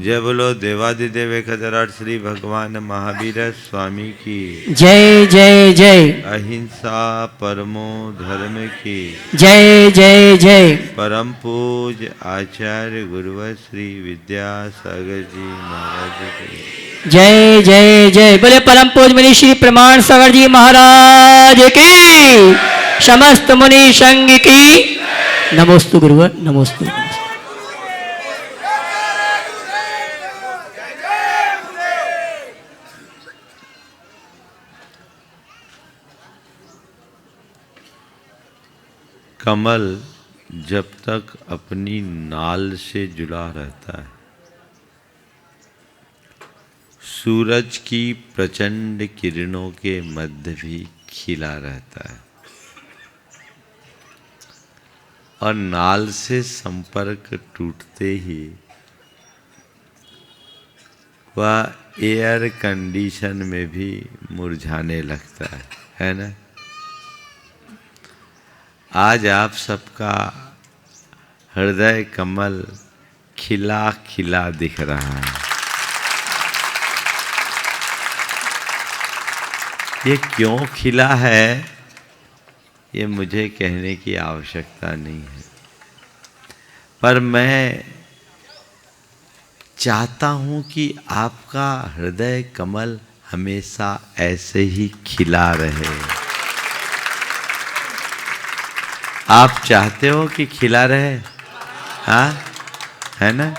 जय बोलो देवादिदेव एकधराट श्री भगवान महावीर स्वामी की जय जय जय। अहिंसा परमो धर्म की जय जय जय। परम पूज्य आचार्य गुरुवर श्री विद्यासागर जी महाराज की जय जय जय। बोले परम पूज्य मुनि श्री प्रमाण सागर जी महाराज की, समस्त मुनि संघ की नमोस्तु गुरुवर, नमोस्तु। कमल जब तक अपनी नाल से जुड़ा रहता है, सूरज की प्रचंड किरणों के मध्य भी खिला रहता है, और नाल से संपर्क टूटते ही वह एयर कंडीशन में भी मुरझाने लगता है ना। आज आप सबका हृदय कमल खिला खिला दिख रहा है। ये क्यों खिला है, ये मुझे कहने की आवश्यकता नहीं है, पर मैं चाहता हूं कि आपका हृदय कमल हमेशा ऐसे ही खिला रहे। आप चाहते हो कि खिला रहे? हाँ, है ना?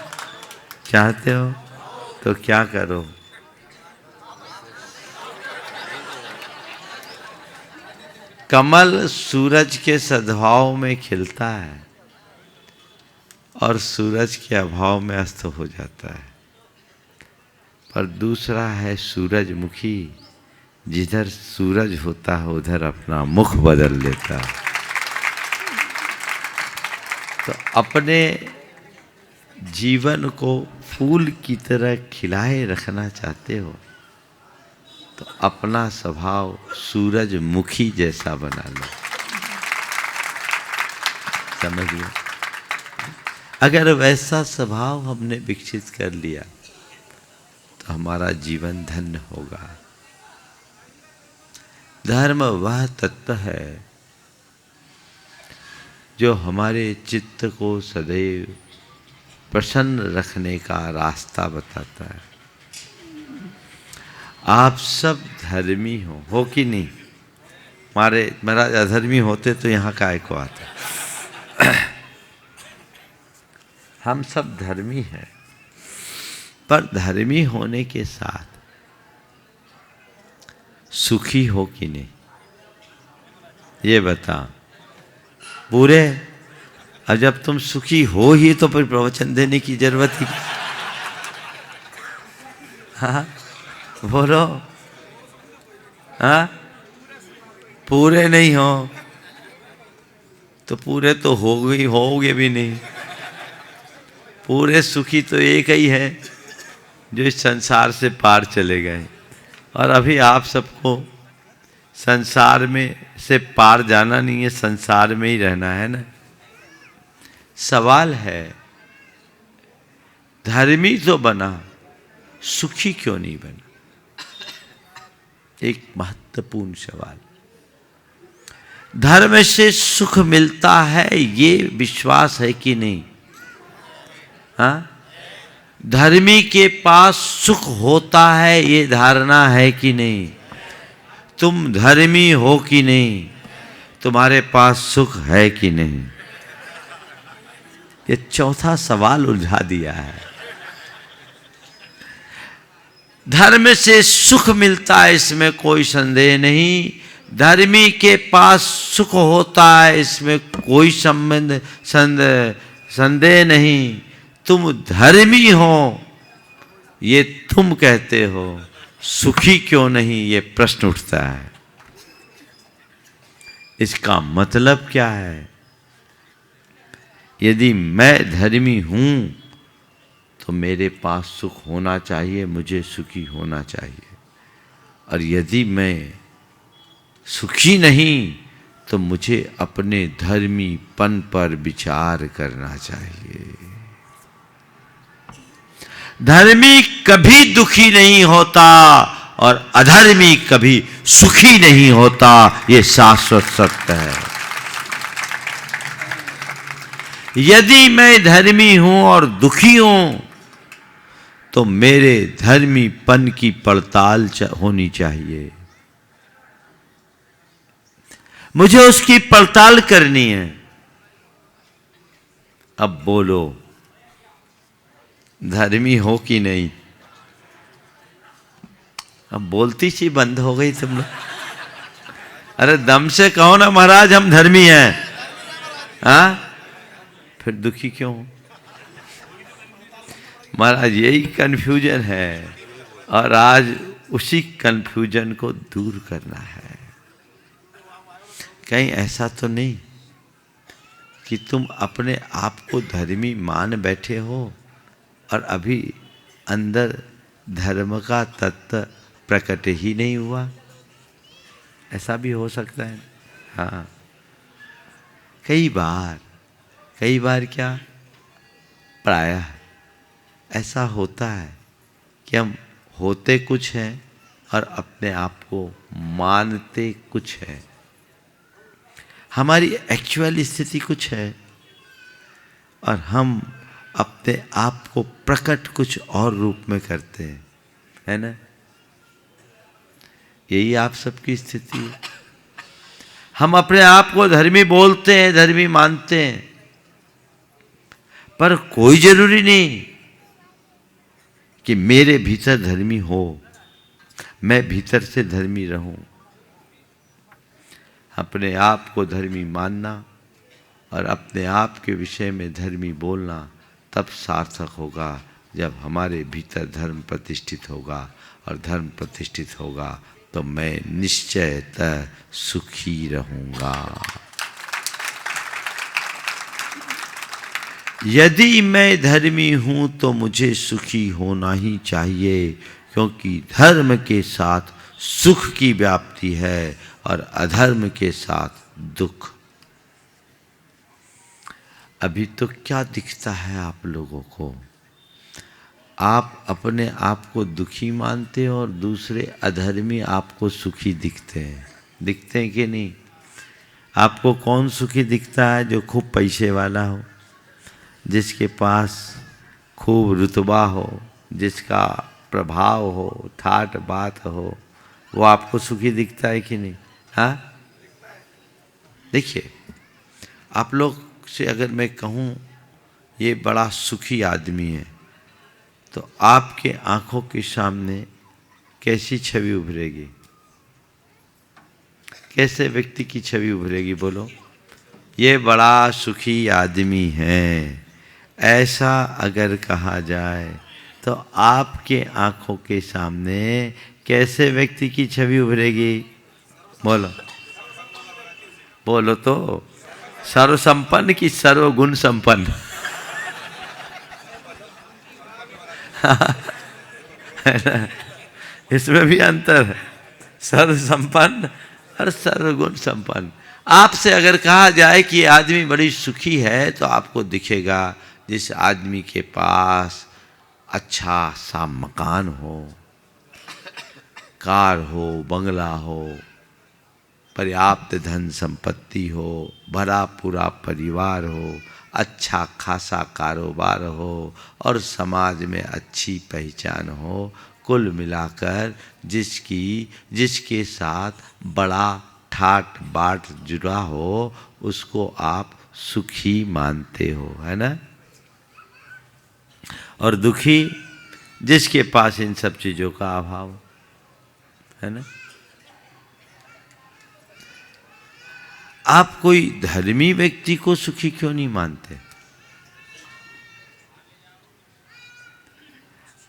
चाहते हो तो क्या करो? कमल सूरज के सद्भाव में खिलता है और सूरज के अभाव में अस्त हो जाता है। पर दूसरा है सूरजमुखी, जिधर सूरज होता है उधर अपना मुख बदल लेता है। तो अपने जीवन को फूल की तरह खिलाए रखना चाहते हो तो अपना स्वभाव सूरजमुखी जैसा बना लो। समझिए, अगर वैसा स्वभाव हमने विकसित कर लिया तो हमारा जीवन धन्य होगा। धर्म वह तत्व है जो हमारे चित्त को सदैव प्रसन्न रखने का रास्ता बताता है। आप सब धर्मी हो कि नहीं? महाराज अधर्मी होते तो यहाँ काय को आता। हम सब धर्मी हैं, पर धर्मी होने के साथ सुखी हो कि नहीं, ये बता। पूरे, और जब तुम सुखी हो ही तो फिर प्रवचन देने की जरूरत ही। हाँ बोलो, हाँ पूरे नहीं हो तो पूरे तो होगे भी नहीं। पूरे सुखी तो एक ही है जो इस संसार से पार चले गए, और अभी आप सबको संसार में से पार जाना नहीं है, संसार में ही रहना है ना। सवाल है, धर्मी तो बना, सुखी क्यों नहीं बना? एक महत्वपूर्ण सवाल। धर्म से सुख मिलता है ये विश्वास है कि नहीं? हाँ, धर्मी के पास सुख होता है ये धारणा है कि नहीं? तुम धर्मी हो कि नहीं? तुम्हारे पास सुख है कि नहीं? ये चौथा सवाल उलझा दिया है। धर्म से सुख मिलता है इसमें कोई संदेह नहीं, धर्मी के पास सुख होता है इसमें कोई संदेह नहीं। तुम धर्मी हो ये तुम कहते हो, सुखी क्यों नहीं ये प्रश्न उठता है। इसका मतलब क्या है? यदि मैं धर्मी हूं तो मेरे पास सुख होना चाहिए, मुझे सुखी होना चाहिए, और यदि मैं सुखी नहीं तो मुझे अपने धर्मीपन पर विचार करना चाहिए। धर्मी कभी दुखी नहीं होता और अधर्मी कभी सुखी नहीं होता, ये शाश्वत सत्य है। यदि मैं धर्मी हूं और दुखी हूं तो मेरे धर्मीपन की पड़ताल होनी चाहिए, मुझे उसकी पड़ताल करनी है। अब बोलो, धर्मी हो कि नहीं? अब बोलती सी बंद हो गई तुम लोग। अरे दम से कहो ना महाराज हम धर्मी हैं। हाँ, फिर दुखी क्यों हो? महाराज यही कन्फ्यूजन है और आज उसी कन्फ्यूजन को दूर करना है। कहीं ऐसा तो नहीं कि तुम अपने आप को धर्मी मान बैठे हो और अभी अंदर धर्म का तत्व प्रकट ही नहीं हुआ? ऐसा भी हो सकता है। हाँ, कई बार क्या, प्रायः ऐसा होता है कि हम होते कुछ हैं और अपने आप को मानते कुछ है। हमारी एक्चुअल स्थिति कुछ है और हम अपने आप को प्रकट कुछ और रूप में करते हैं, है ना? यही आप सबकी स्थिति है। हम अपने आप को धर्मी बोलते हैं, धर्मी मानते हैं, पर कोई जरूरी नहीं कि मेरे भीतर धर्मी हो, मैं भीतर से धर्मी रहूं। अपने आप को धर्मी मानना और अपने आप के विषय में धर्मी बोलना तब सार्थक होगा जब हमारे भीतर धर्म प्रतिष्ठित होगा, और धर्म प्रतिष्ठित होगा तो मैं निश्चयतः सुखी रहूंगा। यदि मैं धर्मी हूं तो मुझे सुखी होना ही चाहिए, क्योंकि धर्म के साथ सुख की व्याप्ति है और अधर्म के साथ दुख। अभी तो क्या दिखता है आप लोगों को? आप अपने आप को दुखी मानते हो और दूसरे अधर्मी आपको सुखी दिखते हैं कि नहीं? आपको कौन सुखी दिखता है? जो खूब पैसे वाला हो, जिसके पास खूब रुतबा हो, जिसका प्रभाव हो, ठाट बात हो, वो आपको सुखी दिखता है कि नहीं? हाँ, देखिए, आप लोग से अगर मैं कहूँ ये बड़ा सुखी आदमी है, तो आपके आंखों के सामने कैसी छवि उभरेगी? कैसे व्यक्ति की छवि उभरेगी? बोलो, ये बड़ा सुखी आदमी है, ऐसा अगर कहा जाए तो आपके आंखों के सामने कैसे व्यक्ति की छवि उभरेगी? बोलो बोलो तो, सर्वसंपन्न की सर्वगुण संपन्न? इसमें भी अंतर है, सर्वसंपन्न और सर्वगुण संपन्न। आपसे अगर कहा जाए कि ये आदमी बड़ी सुखी है तो आपको दिखेगा जिस आदमी के पास अच्छा सा मकान हो, कार हो, बंगला हो, पर्याप्त धन संपत्ति हो, भरा पूरा परिवार हो, अच्छा खासा कारोबार हो और समाज में अच्छी पहचान हो, कुल मिलाकर जिसके साथ बड़ा ठाट बाट जुड़ा हो, उसको आप सुखी मानते हो, है ना? और दुखी जिसके पास इन सब चीजों का अभाव, है ना? आप कोई धर्मी व्यक्ति को सुखी क्यों नहीं मानते?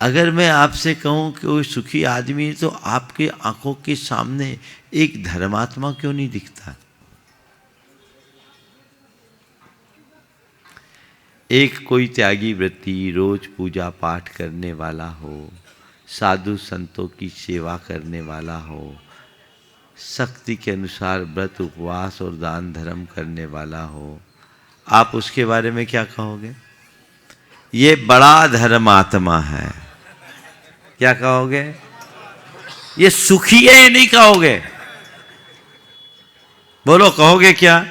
अगर मैं आपसे कहूं कि वो सुखी आदमी है तो आपके आंखों के सामने एक धर्मात्मा क्यों नहीं दिखता? एक कोई त्यागी व्रती, रोज पूजा पाठ करने वाला हो, साधु संतों की सेवा करने वाला हो, शक्ति के अनुसार व्रत उपवास और दान धर्म करने वाला हो, आप उसके बारे में क्या कहोगे? ये बड़ा धर्मात्मा है। क्या कहोगे? ये सुखी है, ये नहीं कहोगे? बोलो, कहोगे क्या?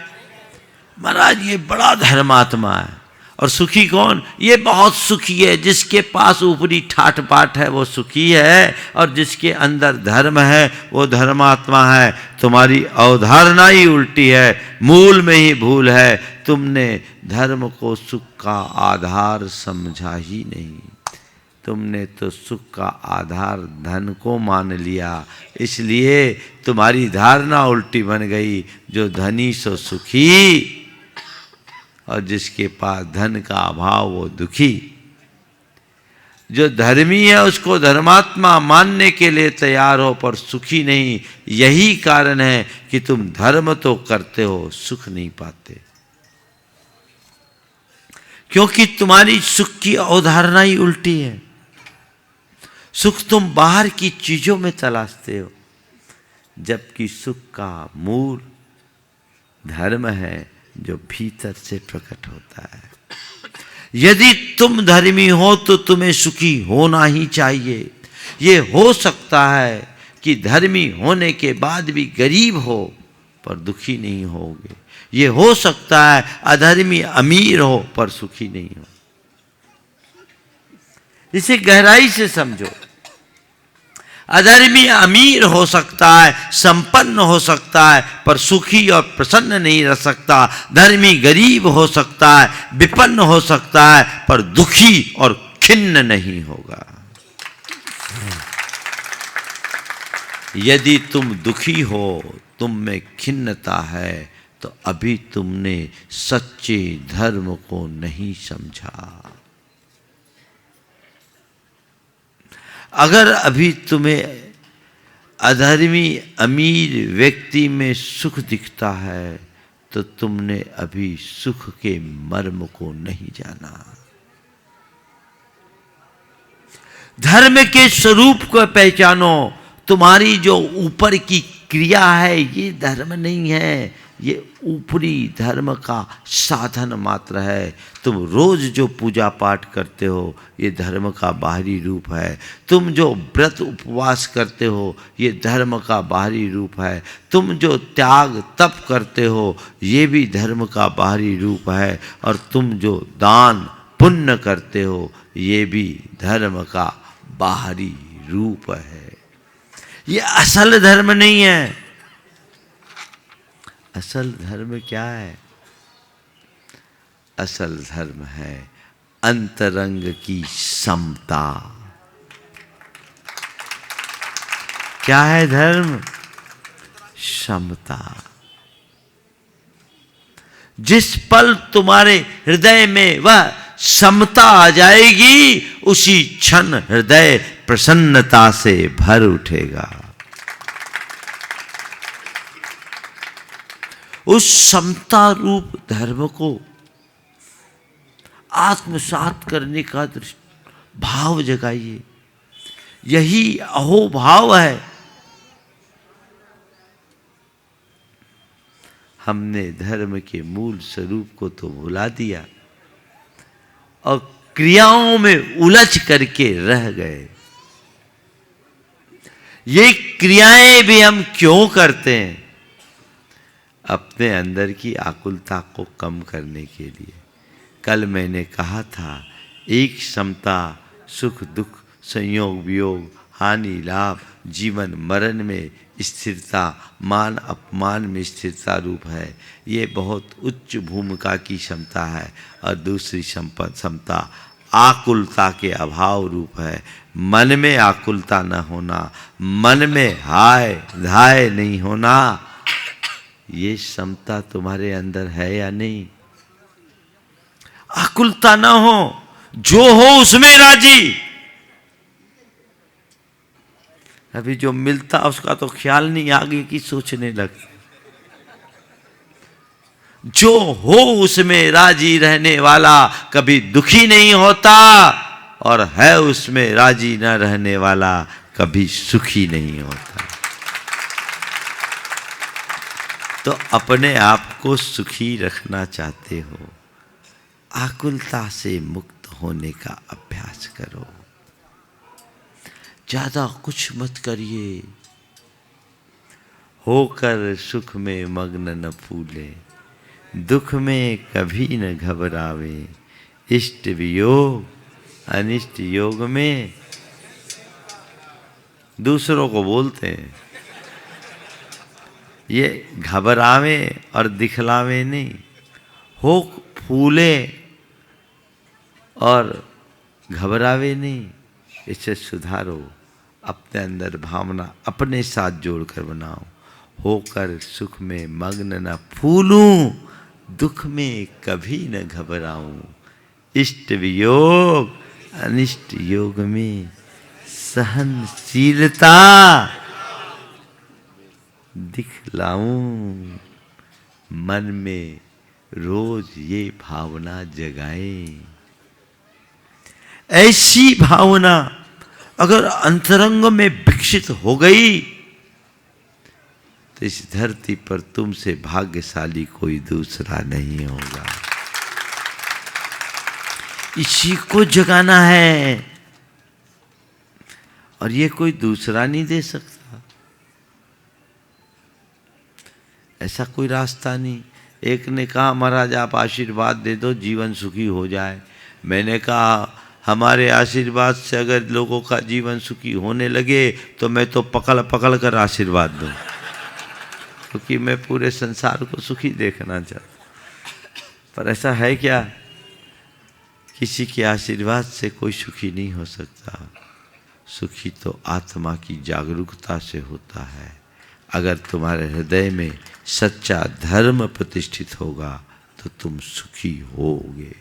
महाराज ये बड़ा धर्मात्मा है। और सुखी कौन? ये बहुत सुखी है। जिसके पास ऊपरी ठाट बाट है वो सुखी है, और जिसके अंदर धर्म है वो धर्मात्मा है। तुम्हारी अवधारणा ही उल्टी है, मूल में ही भूल है। तुमने धर्म को सुख का आधार समझा ही नहीं। तुमने तो सुख का आधार धन को मान लिया, इसलिए तुम्हारी धारणा उल्टी बन गई। जो धनी सो सुखी, और जिसके पास धन का अभाव वो दुखी। जो धर्मी है उसको धर्मात्मा मानने के लिए तैयार हो, पर सुखी नहीं। यही कारण है कि तुम धर्म तो करते हो, सुख नहीं पाते, क्योंकि तुम्हारी सुख की अवधारणा ही उल्टी है। सुख तुम बाहर की चीजों में तलाशते हो, जबकि सुख का मूल धर्म है जो भीतर से प्रकट होता है। यदि तुम धर्मी हो तो तुम्हें सुखी होना ही चाहिए। ये हो सकता है कि धर्मी होने के बाद भी गरीब हो पर दुखी नहीं होगे। ये हो सकता है अधर्मी अमीर हो पर सुखी नहीं हो। इसे गहराई से समझो। अधर्मी अमीर हो सकता है, संपन्न हो सकता है, पर सुखी और प्रसन्न नहीं रह सकता। धर्मी गरीब हो सकता है, विपन्न हो सकता है, पर दुखी और खिन्न नहीं होगा। यदि तुम दुखी हो, तुम में खिन्नता है, तो अभी तुमने सच्चे धर्म को नहीं समझा। अगर अभी तुम्हें अधर्मी अमीर व्यक्ति में सुख दिखता है, तो तुमने अभी सुख के मर्म को नहीं जाना। धर्म के स्वरूप को पहचानो। तुम्हारी जो ऊपर की क्रिया है ये धर्म नहीं है, ये ऊपरी धर्म का साधन मात्र है। तुम रोज जो पूजा पाठ करते हो ये धर्म का बाहरी रूप है। तुम जो व्रत उपवास करते हो ये धर्म का बाहरी रूप है। तुम जो त्याग तप करते हो ये भी धर्म का बाहरी रूप है। और तुम जो दान पुण्य करते हो ये भी धर्म का बाहरी रूप है। ये असल धर्म नहीं है। असल धर्म क्या है? असल धर्म है अंतरंग की समता। क्या है धर्म? समता। जिस पल तुम्हारे हृदय में वह समता आ जाएगी, उसी क्षण हृदय प्रसन्नता से भर उठेगा। उस समता रूप धर्म को आत्मसात करने का भाव जगाइए। यही अहोभाव है। हमने धर्म के मूल स्वरूप को तो भुला दिया और क्रियाओं में उलझ करके रह गए। ये क्रियाएं भी हम क्यों करते हैं? अपने अंदर की आकुलता को कम करने के लिए। कल मैंने कहा था एक समता सुख दुख संयोग वियोग हानि लाभ जीवन मरण में स्थिरता मान अपमान में स्थिरता रूप है। ये बहुत उच्च भूमिका की क्षमता है। और दूसरी क्षमता आकुलता के अभाव रूप है। मन में आकुलता न होना, मन में हाय धाय नहीं होना। ये क्षमता तुम्हारे अंदर है या नहीं? आकुलता ना हो, जो हो उसमें राजी। अभी जो मिलता उसका तो ख्याल नहीं, आगे की सोचने लगते। जो हो उसमें राजी रहने वाला कभी दुखी नहीं होता, और है उसमें राजी न रहने वाला कभी सुखी नहीं होता। तो अपने आप को सुखी रखना चाहते हो, आकुलता से मुक्त होने का अभ्यास करो। ज्यादा कुछ मत करिए। होकर सुख में मग्न न फूले, दुख में कभी न घबरावे। इष्ट वियोग अनिष्ट योग में, दूसरों को बोलते हैं, ये घबरावे और दिखलावे नहीं। हो फूले और घबरावे नहीं। इसे सुधारो। अपने अंदर भावना अपने साथ जोड़कर बनाओ। होकर सुख में मग्न न फूलूं, दुख में कभी न घबराऊं। इष्ट वियोग अनिष्ट योग में सहनशीलता दिखलाऊं। मन में रोज ये भावना जगाएं। ऐसी भावना अगर अंतरंग में विकसित हो गई तो इस धरती पर तुमसे भाग्यशाली कोई दूसरा नहीं होगा। इसी को जगाना है और ये कोई दूसरा नहीं दे सकता। ऐसा कोई रास्ता नहीं। एक ने कहा महाराज आप आशीर्वाद दे दो जीवन सुखी हो जाए। मैंने कहा हमारे आशीर्वाद से अगर लोगों का जीवन सुखी होने लगे तो मैं तो पकड़ पकड़ कर आशीर्वाद दूं, क्योंकि मैं पूरे संसार को सुखी देखना चाहता। पर ऐसा है क्या? किसी के आशीर्वाद से कोई सुखी नहीं हो सकता। सुखी तो आत्मा की जागरूकता से होता है। अगर तुम्हारे हृदय में सच्चा धर्म प्रतिष्ठित होगा तो तुम सुखी होगे।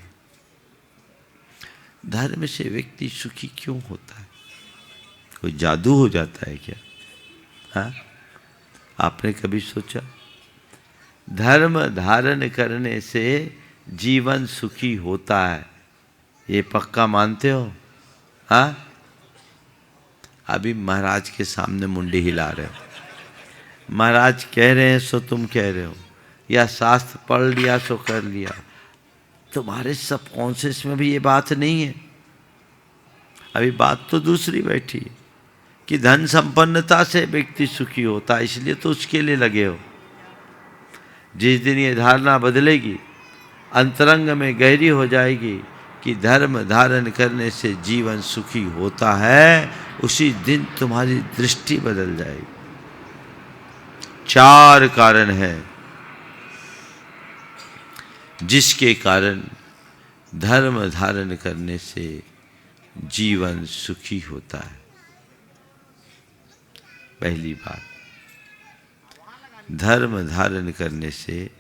धर्म से व्यक्ति सुखी क्यों होता है? कोई जादू हो जाता है क्या? हाँ, आपने कभी सोचा? धर्म धारण करने से जीवन सुखी होता है, ये पक्का मानते हो? हाँ, अभी महाराज के सामने मुंडी हिला रहे हो। महाराज कह रहे हैं सो तुम कह रहे हो, या शास्त्र पढ़ लिया सो कर लिया। तुम्हारे सबकॉन्शियस में भी ये बात नहीं है। अभी बात तो दूसरी बैठी है कि धन संपन्नता से व्यक्ति सुखी होता है, इसलिए तो उसके लिए लगे हो। जिस दिन ये धारणा बदलेगी, अंतरंग में गहरी हो जाएगी कि धर्म धारण करने से जीवन सुखी होता है, उसी दिन तुम्हारी दृष्टि बदल जाएगी। 4 कारण हैं जिसके कारण धर्म धारण करने से जीवन सुखी होता है। पहली बात, धर्म धारण करने से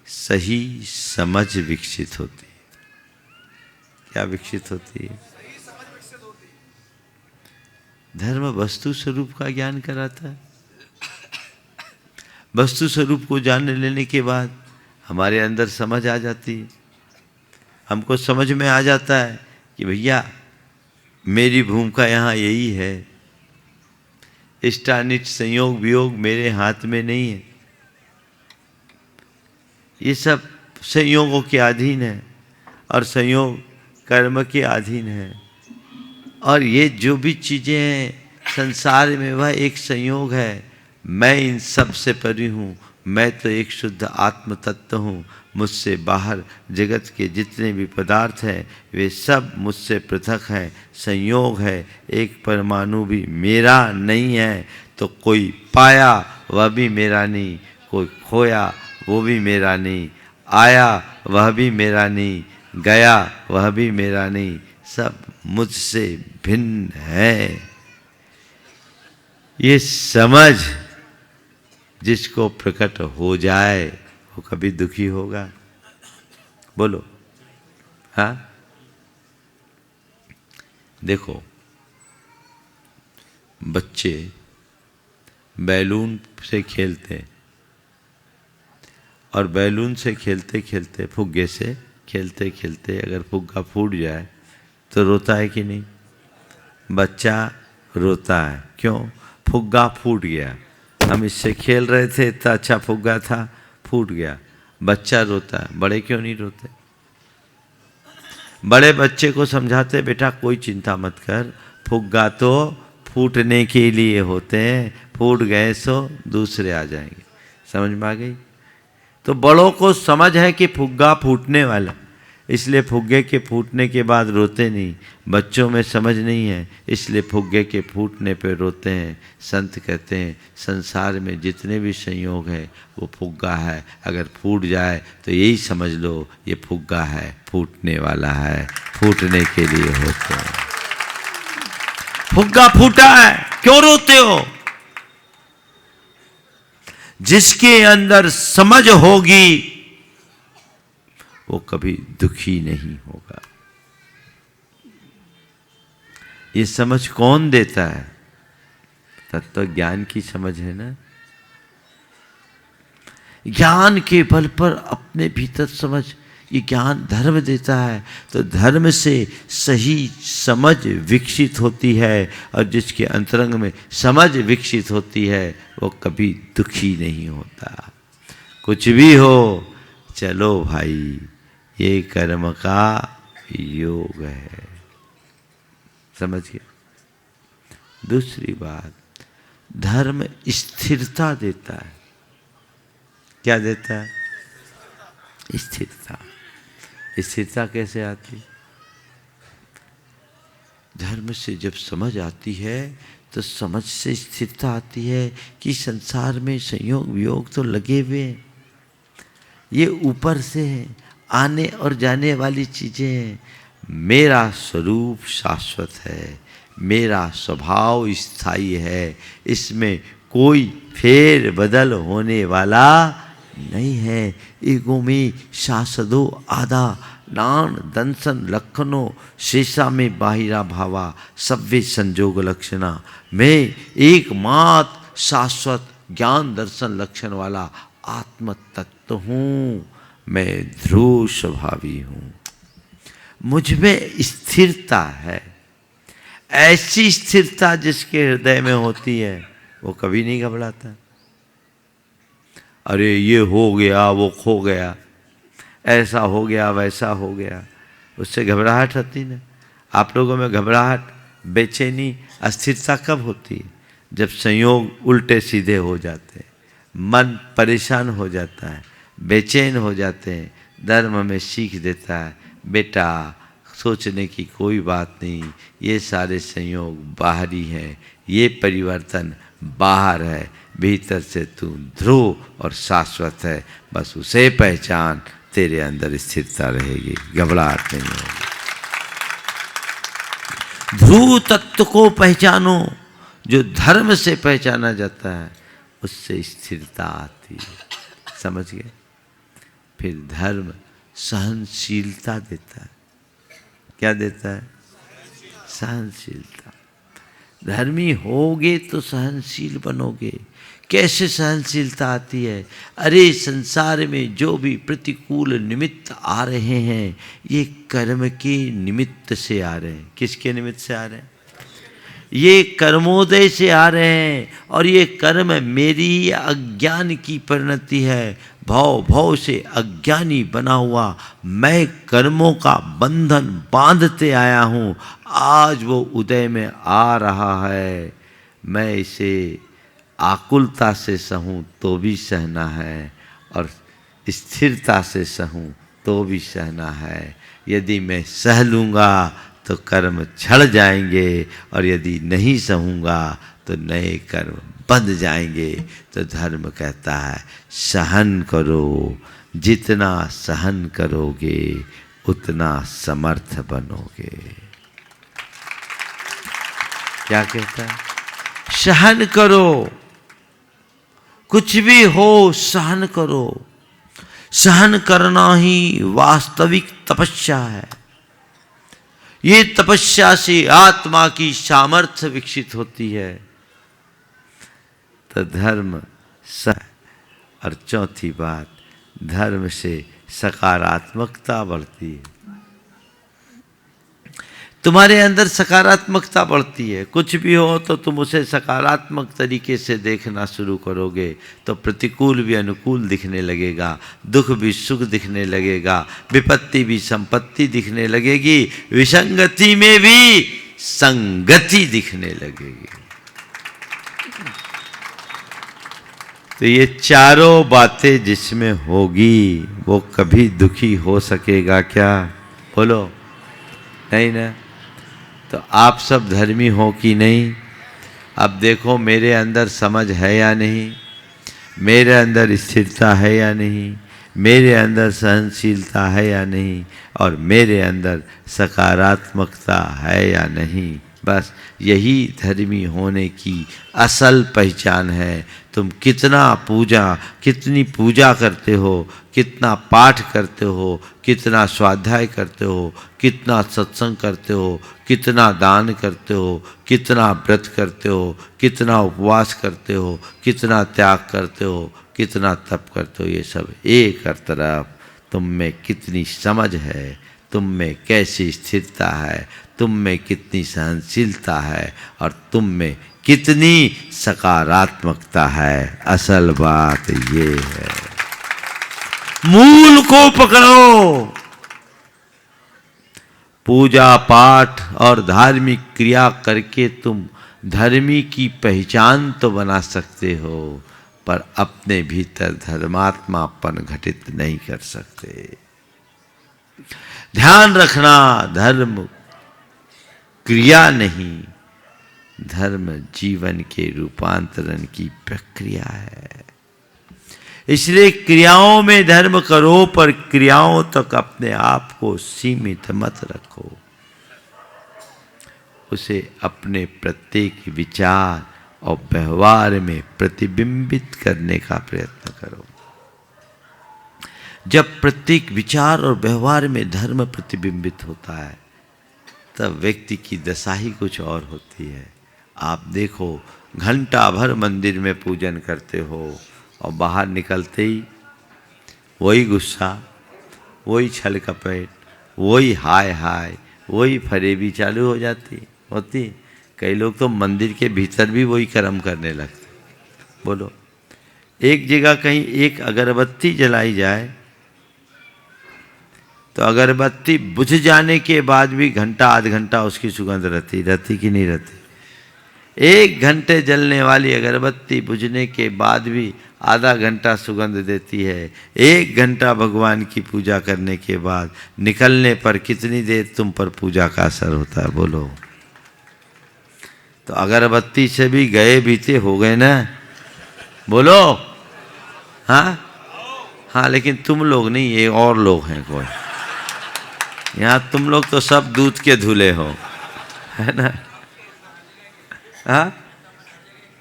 सही समझ विकसित होती है। क्या विकसित होती है? धर्म वस्तु स्वरूप का ज्ञान कराता है। वस्तु स्वरूप को जान लेने के बाद हमारे अंदर समझ आ जाती है। हमको समझ में आ जाता है कि भैया मेरी भूमिका यहाँ यही है। इष्टानिष्ट संयोग वियोग मेरे हाथ में नहीं है, ये सब संयोगों के अधीन है और संयोग कर्म के अधीन है। और ये जो भी चीज़ें हैं संसार में वह एक संयोग है। मैं इन सब से परी हूँ। मैं तो एक शुद्ध आत्म तत्व हूँ। मुझसे बाहर जगत के जितने भी पदार्थ हैं वे सब मुझसे पृथक हैं, संयोग है। एक परमाणु भी मेरा नहीं है। तो कोई पाया वह भी मेरा नहीं, कोई खोया वो भी मेरा नहीं, आया वह भी मेरा नहीं, गया वह भी मेरा नहीं, सब मुझसे भिन्न है। ये समझ जिसको प्रकट हो जाए वो कभी दुखी होगा? बोलो। हाँ, देखो बच्चे बैलून से खेलते हैं और बैलून से खेलते खेलते, फुग्गे से खेलते खेलते अगर फुग्गा फूट जाए तो रोता है कि नहीं? बच्चा रोता है। क्यों? फुग्गा फूट गया। हम इससे खेल रहे थे, इतना अच्छा फुग्गा था, फूट गया। बच्चा रोता है। बड़े क्यों नहीं रोते? बड़े बच्चे को समझाते बेटा कोई चिंता मत कर, फुग्गा तो फूटने के लिए होते हैं, फूट गए सो दूसरे आ जाएंगे। समझ में आ गई? तो बड़ों को समझ है कि फुग्गा फूटने वाला, इसलिए फुग्गे के फूटने के बाद रोते नहीं। बच्चों में समझ नहीं है, इसलिए फुग्गे के फूटने पे रोते हैं। संत कहते हैं संसार में जितने भी संयोग है वो फुग्गा है, अगर फूट जाए तो यही समझ लो ये फुग्गा है, फूटने वाला है, फूटने के लिए होते हैं। फुग्गा फूटा है, क्यों रोते हो? जिसके अंदर समझ होगी वो कभी दुखी नहीं होगा। ये समझ कौन देता है? तत्व ज्ञान की समझ है ना। ज्ञान के बल पर अपने भीतर समझ, ये ज्ञान धर्म देता है, तो धर्म से सही समझ विकसित होती है, और जिसके अंतरंग में समझ विकसित होती है वो कभी दुखी नहीं होता। कुछ भी हो, चलो भाई ये कर्म का योग है। समझ गए? दूसरी बात, धर्म स्थिरता देता है। क्या देता है? स्थिरता। स्थिरता कैसे आती? धर्म से जब समझ आती है तो समझ से स्थिरता आती है कि संसार में संयोग वियोग तो लगे हुए हैं, ये ऊपर से हैं, आने और जाने वाली चीजें हैं। मेरा स्वरूप शाश्वत है, मेरा स्वभाव स्थायी है, इसमें कोई फेर बदल होने वाला नहीं है। एगो में शासदो आदा नान दंसन लक्षणो शेषा में बाहिरा भावा सव्य संजोग लक्षणा। मैं एकमात्र शाश्वत ज्ञान दर्शन लक्षण वाला आत्म तत्व हूँ, मैं ध्रुव स्वभावी हूँ, मुझ में स्थिरता है। ऐसी स्थिरता जिसके हृदय में होती है वो कभी नहीं घबराता। अरे ये हो गया, वो खो गया, ऐसा हो गया, वैसा हो गया, उससे घबराहट होती ना। आप लोगों में घबराहट, बेचैनी, अस्थिरता कब होती है? जब संयोग उल्टे सीधे हो जाते हैं, मन परेशान हो जाता है, बेचैन हो जाते हैं। धर्म में सीख देता है बेटा सोचने की कोई बात नहीं, ये सारे संयोग बाहरी हैं, ये परिवर्तन बाहर है, भीतर से तू ध्रुव और शाश्वत है, बस उसे पहचान, तेरे अंदर स्थिरता रहेगी, घबराहट नहीं होगी। ध्रुव तत्व को पहचानो, जो धर्म से पहचाना जाता है उससे स्थिरता आती है। समझ गए? फिर धर्म सहनशीलता देता है। क्या देता है? सहनशीलता। धर्मी होगे तो सहनशील बनोगे। कैसे सहनशीलता आती है? अरे संसार में जो भी प्रतिकूल निमित्त आ रहे हैं ये कर्म के निमित्त से आ रहे हैं। किसके निमित्त से आ रहे हैं? ये कर्मोदय से आ रहे हैं, और ये कर्म मेरी अज्ञान की परिणति है। भव भव से अज्ञानी बना हुआ मैं कर्मों का बंधन बांधते आया हूँ, आज वो उदय में आ रहा है। मैं इसे आकुलता से सहूँ तो भी सहना है, और स्थिरता से सहूँ तो भी सहना है। यदि मैं सह लूँगा तो कर्म झड़ जाएंगे, और यदि नहीं सहूँगा तो नए कर्म बंध जाएंगे। तो धर्म कहता है सहन करो, जितना सहन करोगे उतना समर्थ बनोगे। क्या कहता है? सहन करो, कुछ भी हो सहन करो। सहन करना ही वास्तविक तपस्या है। ये तपस्या से आत्मा की सामर्थ्य विकसित होती है। तो धर्म और चौथी बात, धर्म से सकारात्मकता बढ़ती है। तुम्हारे अंदर सकारात्मकता बढ़ती है। कुछ भी हो तो तुम उसे सकारात्मक तरीके से देखना शुरू करोगे तो प्रतिकूल भी अनुकूल दिखने लगेगा, दुख भी सुख दिखने लगेगा, विपत्ति भी संपत्ति दिखने लगेगी, विसंगति में भी संगति दिखने लगेगी। तो ये चारों बातें जिसमें होगी वो कभी दुखी हो सकेगा क्या? बोलो, नहीं ना। तो आप सब धर्मी हो कि नहीं? अब देखो मेरे अंदर समझ है या नहीं, मेरे अंदर स्थिरता है या नहीं, मेरे अंदर सहनशीलता है या नहीं, और मेरे अंदर सकारात्मकता है या नहीं। बस यही धर्मी होने की असल पहचान है। तुम कितनी पूजा करते हो, कितना पाठ करते हो, कितना स्वाध्याय करते हो, कितना सत्संग करते हो, कितना दान करते हो, कितना व्रत करते हो, कितना उपवास करते हो, कितना त्याग करते हो, कितना तप करते हो, ये सब एक तरफ तुम में कितनी समझ है, तुम में कैसी स्थिरता है, तुम में कितनी सहनशीलता है, और तुम में कितनी सकारात्मकता है। असल बात ये है। मूल को पकड़ो। पूजा पाठ और धार्मिक क्रिया करके तुम धर्मी की पहचान तो बना सकते हो, पर अपने भीतर धर्मात्मापन घटित नहीं कर सकते। ध्यान रखना, धर्म क्रिया नहीं, धर्म जीवन के रूपांतरण की प्रक्रिया है। इसलिए क्रियाओं में धर्म करो, पर क्रियाओं तक अपने आप को सीमित मत रखो। उसे अपने प्रत्येक विचार और व्यवहार में प्रतिबिंबित करने का प्रयत्न करो। जब प्रत्येक विचार और व्यवहार में धर्म प्रतिबिंबित होता है तब व्यक्ति की दशा ही कुछ और होती है। आप देखो, घंटा भर मंदिर में पूजन करते हो और बाहर निकलते ही वही गुस्सा, वही छल कपट, वही हाय हाय, वही फरेबी चालू हो होती। कई लोग तो मंदिर के भीतर भी वही कर्म करने लगते। बोलो, एक जगह कहीं एक अगरबत्ती जलाई जाए तो अगरबत्ती बुझ जाने के बाद भी घंटा आध घंटा उसकी सुगंध रहती कि नहीं रहती? 1 घंटे जलने वाली अगरबत्ती बुझने के बाद भी आधा घंटा सुगंध देती है। 1 घंटा भगवान की पूजा करने के बाद निकलने पर कितनी देर तुम पर पूजा का असर होता है? बोलो। तो अगरबत्ती से भी गए बीते हो गए ना? बोलो। हाँ हाँ, लेकिन तुम लोग नहीं, ये और लोग हैं कोई। यहाँ तुम लोग तो सब दूध के धुले हो, है ना? हाँ,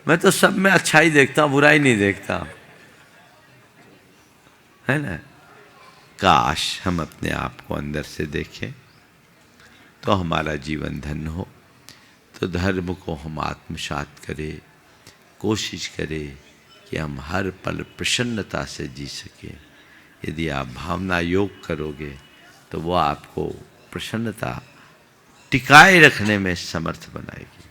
मैं तो सब में अच्छाई देखता हूँ, बुराई नहीं देखता, है ना? काश हम अपने आप को अंदर से देखें तो हमारा जीवन धन्य हो। तो धर्म को हम आत्मसात करें, कोशिश करें कि हम हर पल प्रसन्नता से जी सकें। यदि आप भावना योग करोगे तो वो आपको प्रसन्नता टिकाए रखने में समर्थ बनाएगी।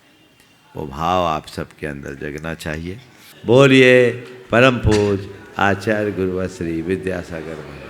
वो भाव आप सबके अंदर जगना चाहिए। बोलिए परम पूज्य आचार्य गुरुवर श्री विद्यासागर महाराज।